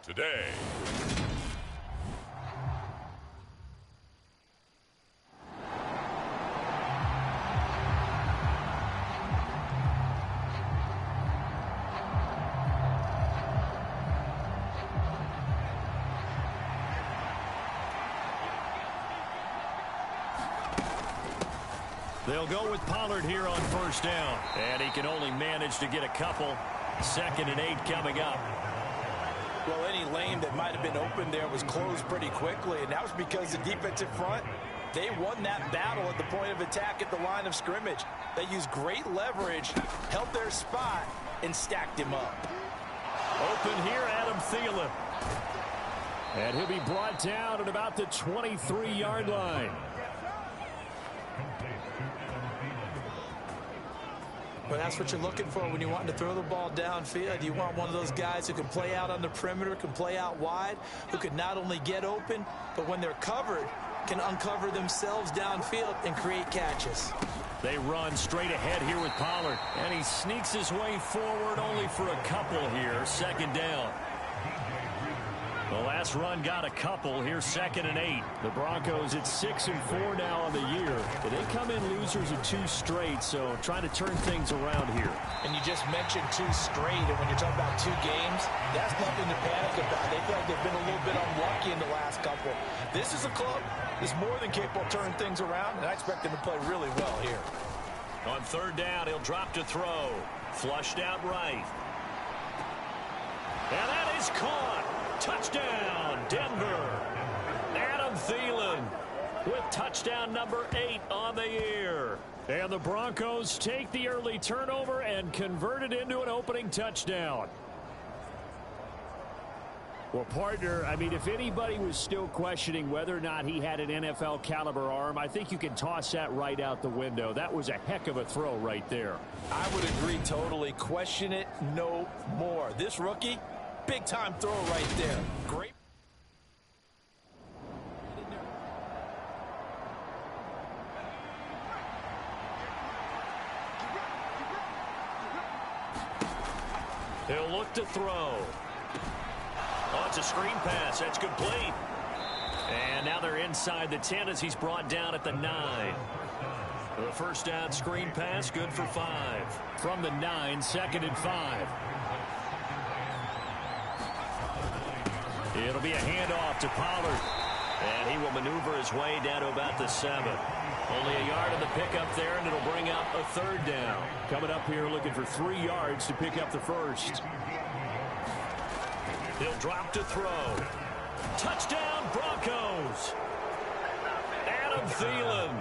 today. They'll go with Pollard here on first down. And he can only manage to get a couple. 2nd and 8 coming up. Well, any lane that might have been open there was closed pretty quickly, and that was because the defensive front, they won that battle at the point of attack at the line of scrimmage. They used great leverage, held their spot, and stacked him up. Open here, Adam Thielen. And he'll be brought down at about the 23-yard line. Well, that's what you're looking for when you want to throw the ball downfield. You want one of those guys who can play out on the perimeter, can play out wide, who can not only get open, but when they're covered, can uncover themselves downfield and create catches. They run straight ahead here with Pollard. And he sneaks his way forward only for a couple here. 2nd down. The last run got a couple. Here's 2nd and 8. The Broncos at 6-4 now on the year. But they come in losers of 2 straight, so trying to turn things around here. And you just mentioned 2 straight, and when you're talking about 2 games, that's nothing to panic about. They feel like they've been a little bit unlucky in the last couple. This is a club that's more than capable of turning things around, and I expect them to play really well here. On 3rd down, he'll drop to throw. Flushed out right. And that is caught. Touchdown, Denver. Adam Thielen with touchdown number 8 on the year. And the Broncos take the early turnover and convert it into an opening touchdown. Well, partner, I mean, if anybody was still questioning whether or not he had an NFL caliber arm, I think you can toss that right out the window. That was a heck of a throw right there. I would agree totally. Question it no more. This rookie, big time throw right there. Great. He'll look to throw. Oh, it's a screen pass. That's complete. And now they're inside the 10 as he's brought down at the 9. The first down screen pass, good for 5. From the 9, 2nd and 5. It'll be a handoff to Pollard. And he will maneuver his way down to about the 7. Only a yard of the pickup there, and it'll bring up a 3rd down. Coming up here looking for 3 yards to pick up the first. He'll drop to throw. Touchdown, Broncos. Adam Thielen.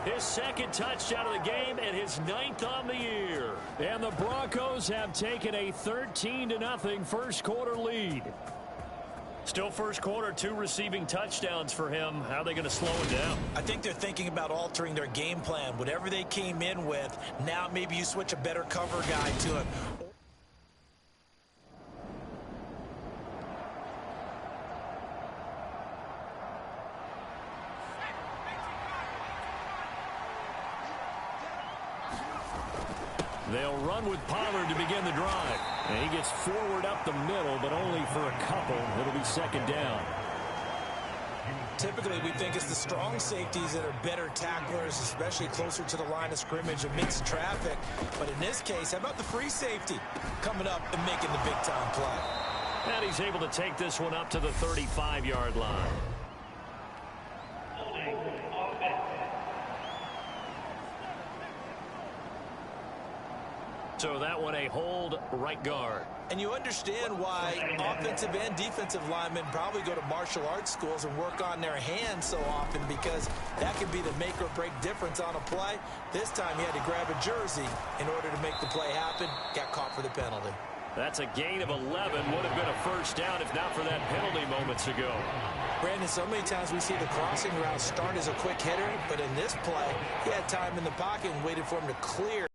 His 2nd touchdown of the game and his 9th on the year. And the Broncos have taken a 13-0 first quarter lead. Still first quarter, 2 receiving touchdowns for him. How are they going to slow him down? I think they're thinking about altering their game plan. Whatever they came in with, now maybe you switch a better cover guy to him. They'll run with Pollard to begin the drive. And he gets forward up the middle, but only for a couple. It'll be 2nd down. Typically, we think it's the strong safeties that are better tacklers, especially closer to the line of scrimmage amidst traffic. But in this case, how about the free safety coming up and making the big-time play? And he's able to take this one up to the 35-yard line. So that one a hold right guard. And you understand why offensive and defensive linemen probably go to martial arts schools and work on their hands so often, because that can be the make or break difference on a play. This time he had to grab a jersey in order to make the play happen. Got caught for the penalty. That's a gain of 11. Would have been a first down if not for that penalty moments ago. Brandon, so many times we see the crossing route start as a quick hitter, but in this play, he had time in the pocket and waited for him to clear.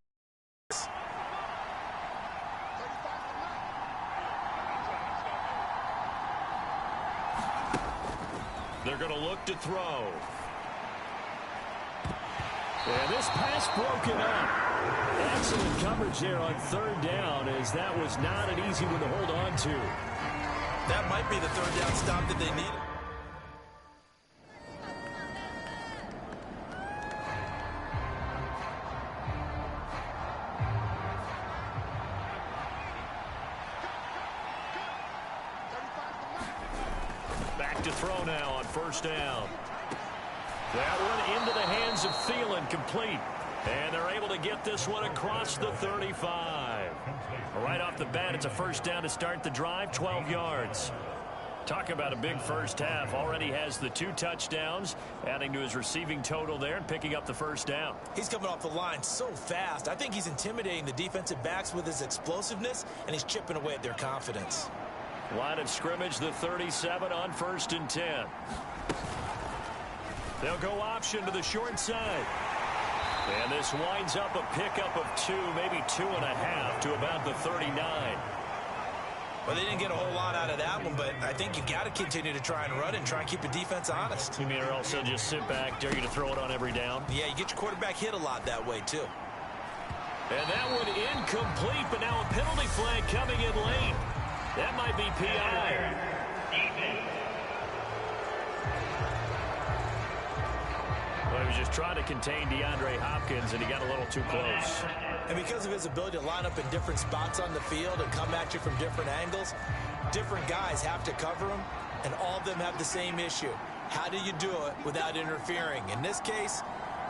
They're going to look to throw. And this pass broken up. Excellent coverage there on 3rd down, as that was not an easy one to hold on to. That might be the third down stop that they needed. Back to throw now on first down. That one into the hands of Thielen, complete. And they're able to get this one across the 35. Right off the bat, it's a first down to start the drive, 12 yards. Talk about a big first half. Already has the 2 touchdowns, adding to his receiving total there and picking up the first down. He's coming off the line so fast. I think he's intimidating the defensive backs with his explosiveness, and he's chipping away at their confidence. Line of scrimmage, the 37 on 1st and 10. They'll go option to the short side. And this winds up a pickup of 2, maybe 2.5 to about the 39. Well, they didn't get a whole lot out of that one, but I think you've got to continue to try and run and try and keep the defense honest. You mean or else they'll just sit back, dare you to throw it on every down? Yeah, you get your quarterback hit a lot that way, too. And that one incomplete, but now a penalty flag coming in late. That might be PI. Well, he was just trying to contain DeAndre Hopkins, and he got a little too close. And because of his ability to line up in different spots on the field and come at you from different angles, different guys have to cover him, and all of them have the same issue. How do you do it without interfering? In this case,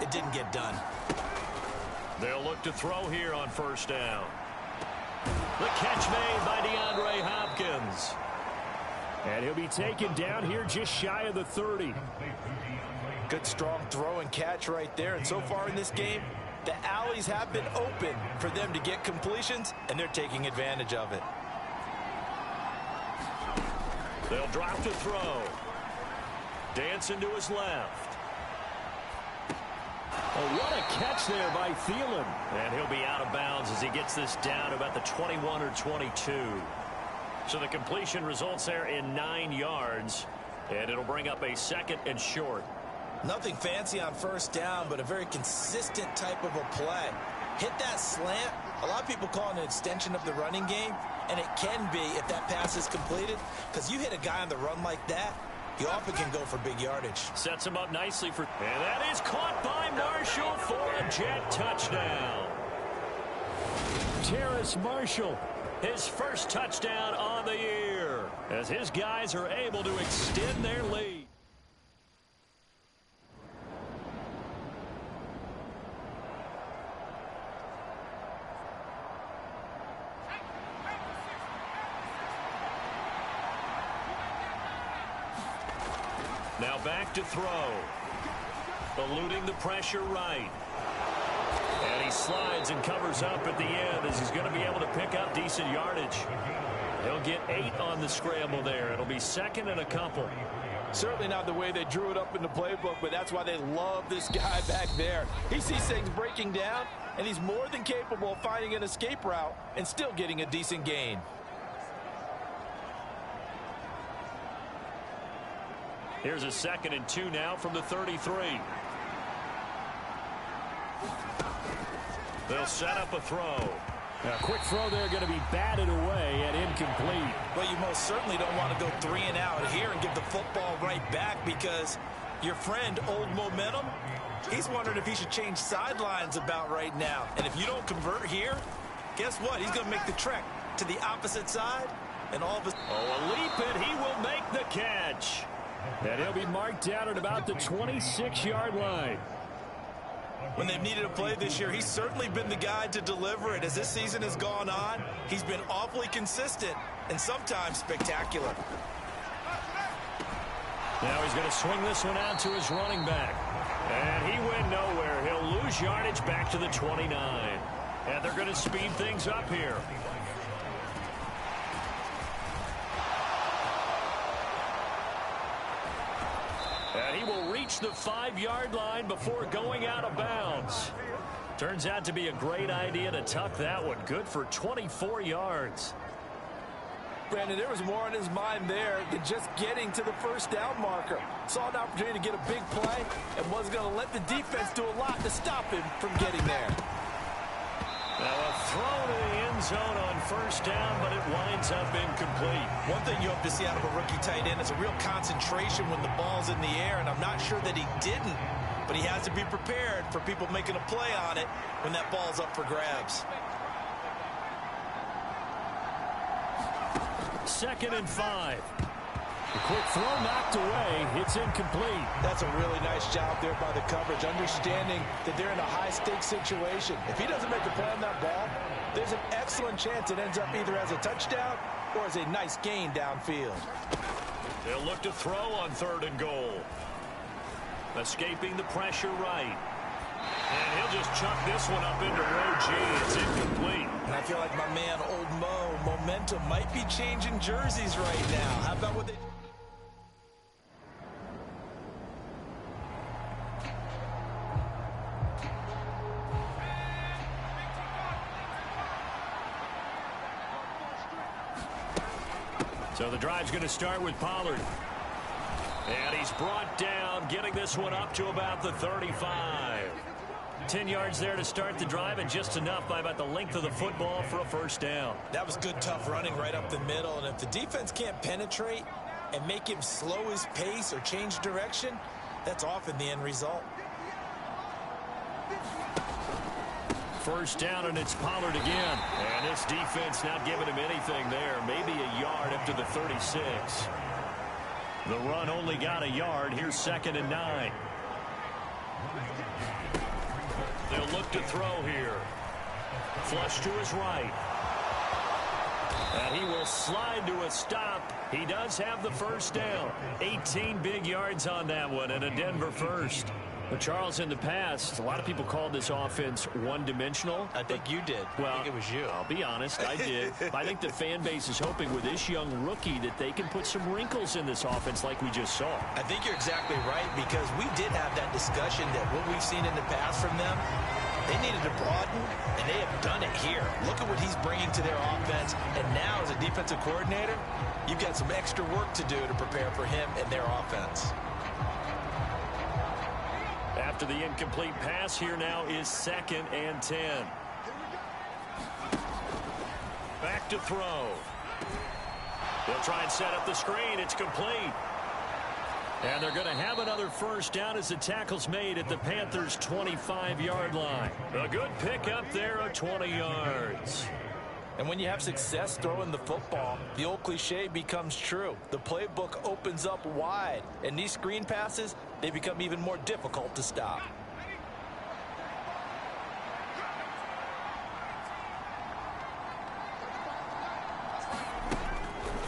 it didn't get done. They'll look to throw here on first down. The catch made by DeAndre Hopkins. And he'll be taken down here just shy of the 30. Good, strong throw and catch right there. And so far in this game, the alleys have been open for them to get completions, and they're taking advantage of it. They'll drop to throw. Dancing to his left. Oh, what a catch there by Thielen. And he'll be out of bounds as he gets this down to about the 21 or 22. So the completion results there in 9 yards. And it'll bring up a 2nd and short. Nothing fancy on first down, but a very consistent type of a play. Hit that slant. A lot of people call it an extension of the running game, and it can be if that pass is completed, because you hit a guy on the run like that, you often can go for big yardage. Sets him up nicely for... And that is caught by Marshall for a Jet touchdown. Terrace Marshall, his first touchdown on the year, as his guys are able to extend their lead. Now back to throw. Eluding the pressure right. And he slides and covers up at the end as he's going to be able to pick up decent yardage. He'll get 8 on the scramble there. It'll be 2nd and a couple. Certainly not the way they drew it up in the playbook, but that's why they love this guy back there. He sees things breaking down, and he's more than capable of finding an escape route and still getting a decent gain. Here's a 2nd and 2 now from the 33. They'll set up a throw. A quick throw there going to be batted away and incomplete. Well, you most certainly don't want to go 3 and out here and give the football right back, because your friend, Old Momentum, he's wondering if he should change sidelines about right now. And if you don't convert here, guess what? He's going to make the trek to the opposite side, and all of a... Oh, a leap, and he will make the catch. And he'll be marked down at about the 26-yard line. When they've needed a play this year, he's certainly been the guy to deliver it. As this season has gone on, he's been awfully consistent and sometimes spectacular. Now he's going to swing this one out to his running back. And he went nowhere. He'll lose yardage back to the 29. And they're going to speed things up here. And he will reach the 5-yard line before going out of bounds. Turns out to be a great idea to tuck that one. Good for 24 yards. Brandon, there was more on his mind there than just getting to the first down marker. Saw an opportunity to get a big play and wasn't going to let the defense do a lot to stop him from getting there. Now a throw to the end zone on first down, but it winds up incomplete. One thing you hope to see out of a rookie tight end is a real concentration when the ball's in the air, and I'm not sure that he didn't, but he has to be prepared for people making a play on it when that ball's up for grabs. 2nd and 5. A quick throw knocked away. It's incomplete. That's a really nice job there by the coverage, understanding that they're in a high-stakes situation. If he doesn't make a play on that ball, there's an excellent chance it ends up either as a touchdown or as a nice gain downfield. They'll look to throw on 3rd and goal. Escaping the pressure right. And he'll just chuck this one up into row G. It's incomplete. And I feel like my man, Old Mo, momentum might be changing jerseys right now. How about what they... So the drive's going to start with Pollard. And he's brought down, getting this one up to about the 35. 10 yards there to start the drive, and just enough by about the length of the football for a first down. That was good, tough running right up the middle. And if the defense can't penetrate and make him slow his pace or change direction, that's often the end result. First down, and it's Pollard again. And this defense not giving him anything there. Maybe a yard up to the 36. The run only got a yard. Here's 2nd and 9. They'll look to throw here. Flush to his right. And he will slide to a stop. He does have the first down. 18 big yards on that one, and a Denver first. But Charles, in the past, a lot of people called this offense one-dimensional. I think you did. Well, I think it was you. I'll be honest, I did. I think the fan base is hoping with this young rookie that they can put some wrinkles in this offense like we just saw. I think you're exactly right, because we did have that discussion that what we've seen in the past from them, they needed to broaden, and they have done it here. Look at what he's bringing to their offense, and now as a defensive coordinator, you've got some extra work to do to prepare for him and their offense. After the incomplete pass, here now is 2nd and 10. Back to throw. They'll try and set up the screen. It's complete. And they're going to have another first down as the tackle's made at the Panthers' 25-yard line. A good pick up there of 20 yards. And when you have success throwing the football, the old cliche becomes true. The playbook opens up wide, and these screen passes, they become even more difficult to stop.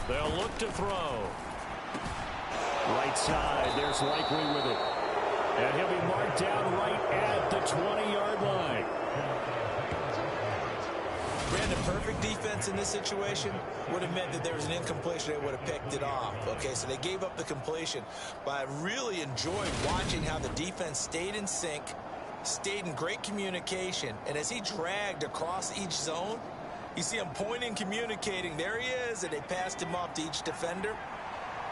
They'll look to throw. Right side, there's Likely with it. And he'll be marked down right at the 20-yard line. Brandon, perfect defense in this situation would have meant that there was an incompletion. They would have picked it off. Okay, so they gave up the completion. But I really enjoyed watching how the defense stayed in sync, stayed in great communication. And as he dragged across each zone, you see him pointing, communicating. There he is, and they passed him off to each defender.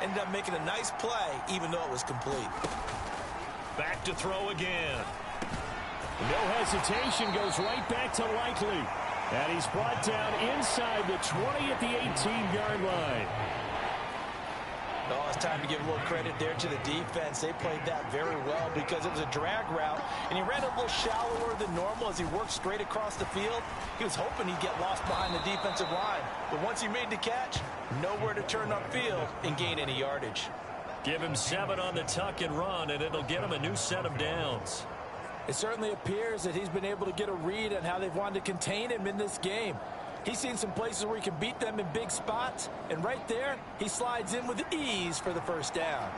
Ended up making a nice play, even though it was complete. Back to throw again. No hesitation, goes right back to Likely. And he's brought down inside the 20 at the 18-yard line. Oh, it's time to give a little credit there to the defense. They played that very well because it was a drag route, and he ran a little shallower than normal as he worked straight across the field. He was hoping he'd get lost behind the defensive line. But once he made the catch, nowhere to turn upfield and gain any yardage. Give him 7 on the tuck and run, and it'll get him a new set of downs. It certainly appears that he's been able to get a read on how they've wanted to contain him in this game. He's seen some places where he can beat them in big spots, and right there, he slides in with ease for the first down.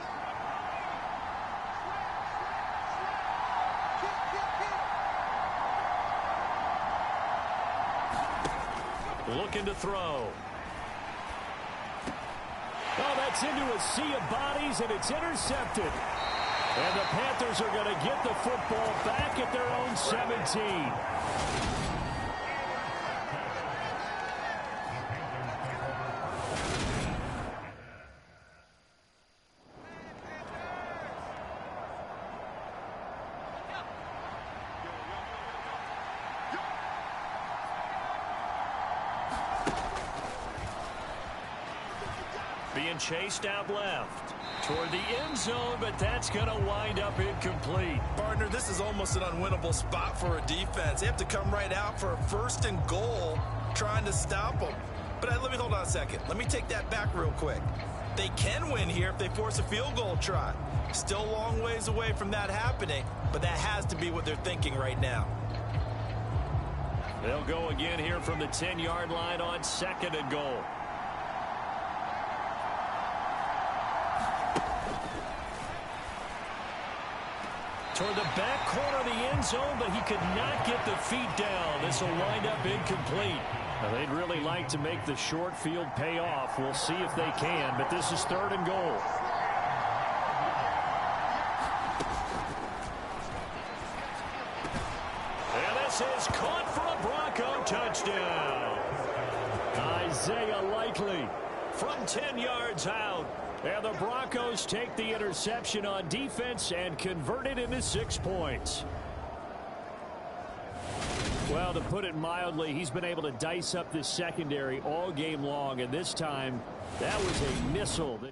Looking to throw. Oh, that's into a sea of bodies, and it's intercepted. And the Panthers are going to get the football back at their own 17. being chased out left toward the end zone, but that's going to wind up incomplete. Partner, this is almost an unwinnable spot for a defense. They have to come right out for a 1st and goal trying to stop them. But let me hold on a second. Let me take that back real quick. They can win here if they force a field goal try. Still a long ways away from that happening, but that has to be what they're thinking right now. They'll go again here from the 10-yard line on 2nd and goal. Toward the back corner of the end zone, but he could not get the feet down. This will wind up incomplete. Now, they'd really like to make the short field pay off. We'll see if they can, but this is 3rd and goal. And this is caught for a Bronco touchdown. Isaiah Likely from 10 yards out. And the Broncos take the interception on defense and convert it into 6 points. Well, to put it mildly, he's been able to dice up this secondary all game long, and this time that was a missile that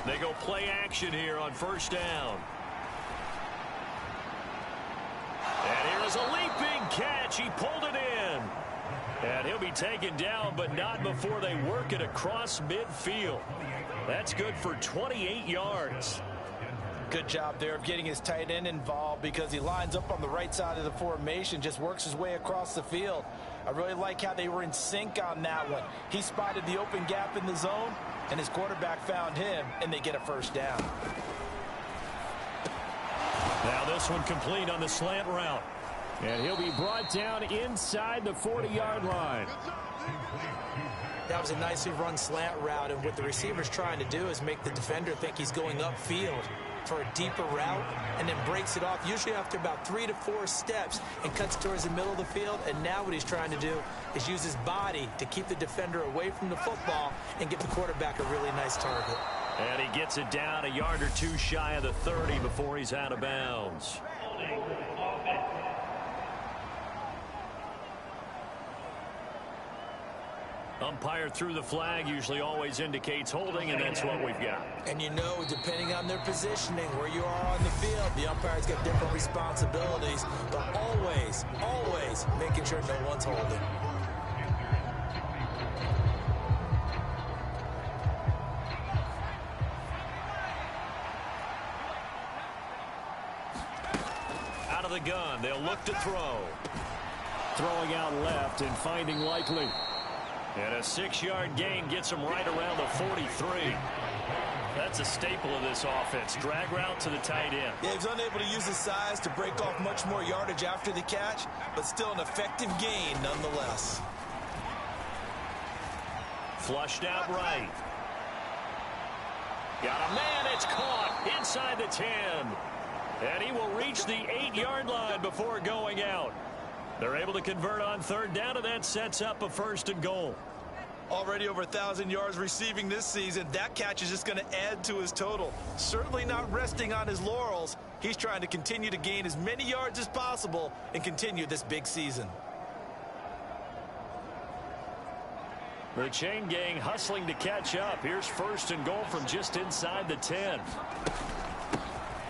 they go play action here on 1st down. And here is a leaping catch. He pulled it in. And he'll be taken down, but not before they work it across midfield. That's good for 28 yards. Good job there of getting his tight end involved because he lines up on the right side of the formation, just works his way across the field. I really like how they were in sync on that one. He spotted the open gap in the zone, and his quarterback found him, and they get a 1st down. Now this one complete on the slant route. And he'll be brought down inside the 40-yard line. That was a nicely run slant route, and what the receiver's trying to do is make the defender think he's going upfield for a deeper route, and then breaks it off, usually after about 3 to 4 steps, and cuts towards the middle of the field. And now what he's trying to do is use his body to keep the defender away from the football and give the quarterback a really nice target. And he gets it down a yard or 2 shy of the 30 before he's out of bounds. Umpire threw the flag, usually always indicates holding, and that's what we've got. And you know, depending on their positioning, where you are on the field, the umpire's got different responsibilities, but always, always making sure no one's holding. Out of the gun, they'll look to throw. Throwing out left and finding Likely. And a 6-yard gain gets him right around the 43. That's a staple of this offense. Drag route to the tight end. Yeah, he's unable to use his size to break off much more yardage after the catch, but still an effective gain nonetheless. Flushed out right. Got a man, it's caught inside the 10. And he will reach the 8-yard line before going out. They're able to convert on 3rd down, and that sets up a 1st and goal. Already over 1,000 yards receiving this season. That catch is just going to add to his total. Certainly not resting on his laurels. He's trying to continue to gain as many yards as possible and continue this big season. The chain gang hustling to catch up. Here's 1st and goal from just inside the 10.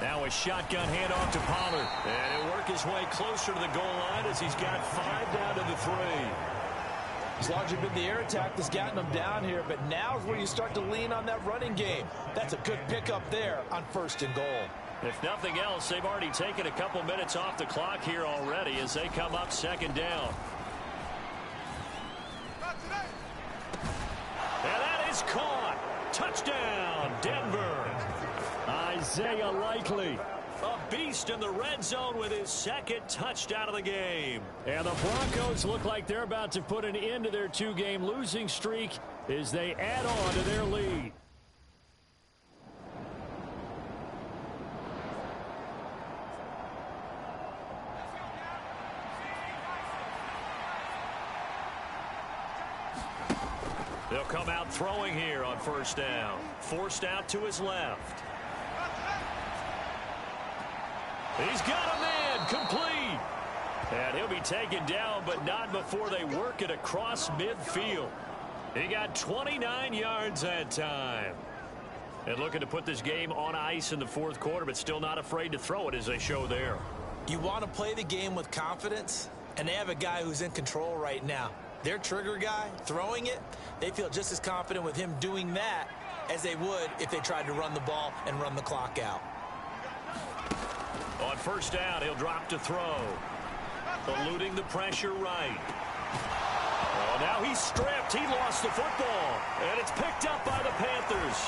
Now a shotgun handoff to Pollard. And he'll work his way closer to the goal line as he's got 5 down to the 3. It's largely been the air attack that's gotten them down here, but now is where you start to lean on that running game. That's a good pickup there on 1st and goal. If nothing else, they've already taken a couple minutes off the clock here already as they come up 2nd down. And that is caught. Touchdown, Denver. Isaiah Likely, a beast in the red zone with his 2nd touchdown of the game. And the Broncos look like they're about to put an end to their 2-game losing streak as they add on to their lead. out throwing here on first down. Forced out to his left. He's got a man, complete. And he'll be taken down, but not before they work it across midfield. He got 29 yards that time. And looking to put this game on ice in the fourth quarter, but still not afraid to throw it as they show there. You want to play the game with confidence, and they have a guy who's in control right now. Their trigger guy, throwing it, they feel just as confident with him doing that as they would if they tried to run the ball and run the clock out. On first down, he'll drop to throw. Eluding the pressure right. Oh, now he's stripped. He lost the football. And it's picked up by the Panthers.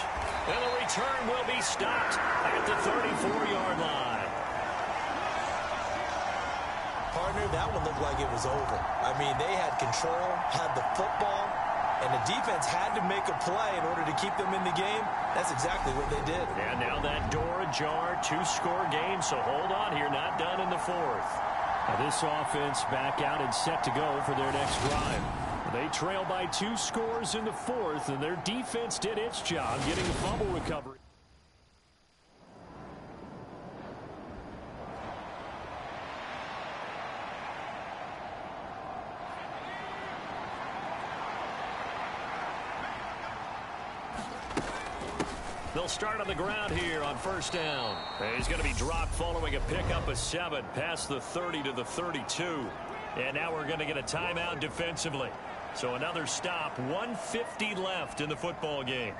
And the return will be stopped at the 34-yard line. Partner, that one looked like it was over. I mean, they had control, had the football, and the defense had to make a play in order to keep them in the game. That's exactly what they did. And now that door ajar, two-score game, so hold on here, not done in the fourth. Now this offense back out and set to go for their next drive. They trail by 2 scores in the fourth, and their defense did its job getting a fumble recovery. They'll start on the ground here on first down. He's going to be dropped following a pickup of 7 past the 30 to the 32. And now we're going to get a timeout defensively. So another stop, 1:50 left in the football game.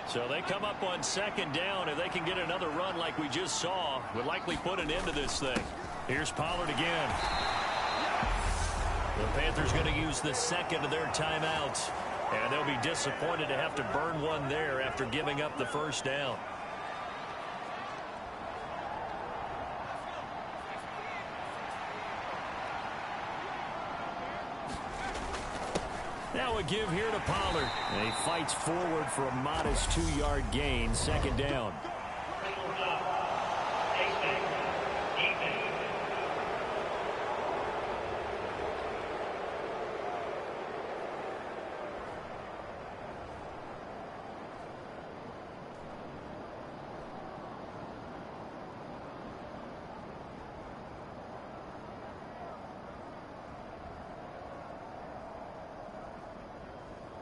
So they come up on second down. If they can get another run like we just saw, would likely put an end to this thing. Here's Pollard again. The Panthers going to use the second of their timeouts. And they'll be disappointed to have to burn one there after giving up the first down. Now a give here to Pollard. And he fights forward for a modest 2-yard gain, second down.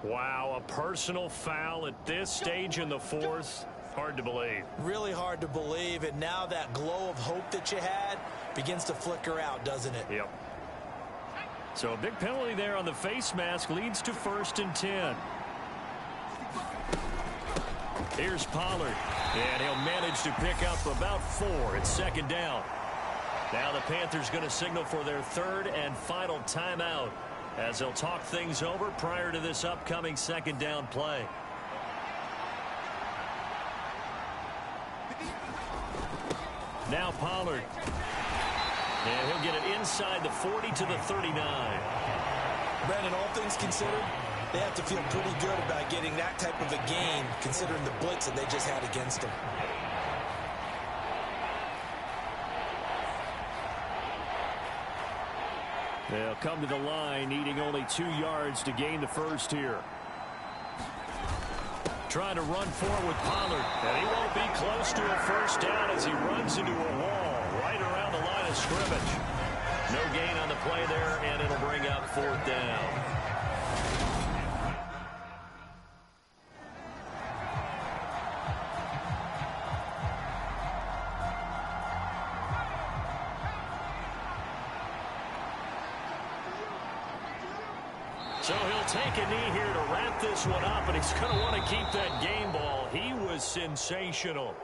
Wow, a personal foul at this stage in the fourth. Hard to believe. Really hard to believe, and now that glow of hope that you had begins to flicker out, doesn't it? Yep. So a big penalty there on the face mask leads to 1st and 10. Here's Pollard, and he'll manage to pick up about 4. It's second down. Now the Panthers going to signal for their 3rd and final timeout, as they'll talk things over prior to this upcoming second down play. Now Pollard. And he'll get it inside the 40 to the 39. Brandon, all things considered, they have to feel pretty good about getting that type of a gain, considering the blitz that they just had against them. They'll come to the line, needing only 2 yards to gain the first here. Trying to run forward with Pollard. And he won't be close to a first down as he runs into a wall right around the line of scrimmage. No gain on the play there, and it'll bring up 4th down. So he'll take a knee here to wrap this one up, and he's going to want to keep that game ball. He was sensational.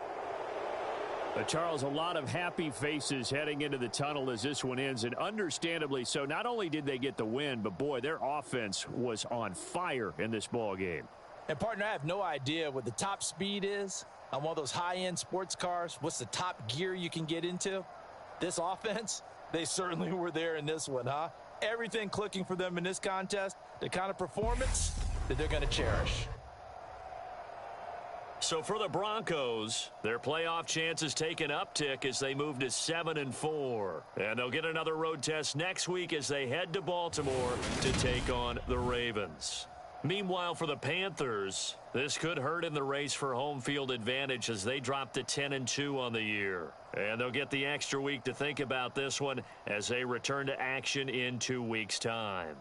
Charles, a lot of happy faces heading into the tunnel as this one ends, and understandably so. Not only did they get the win, but, boy, their offense was on fire in this ball game. And, partner, I have no idea what the top speed is on one of those high-end sports cars. What's the top gear you can get into? This offense, they certainly were there in this one, huh? Everything clicking for them in this contest, the kind of performance that they're going to cherish. So for the Broncos, their playoff chances take an uptick as they move to 7-4. And they'll get another road test next week as they head to Baltimore to take on the Ravens. Meanwhile, for the Panthers, this could hurt in the race for home field advantage as they drop to 10-2 on the year. And they'll get the extra week to think about this one as they return to action in 2 weeks' time.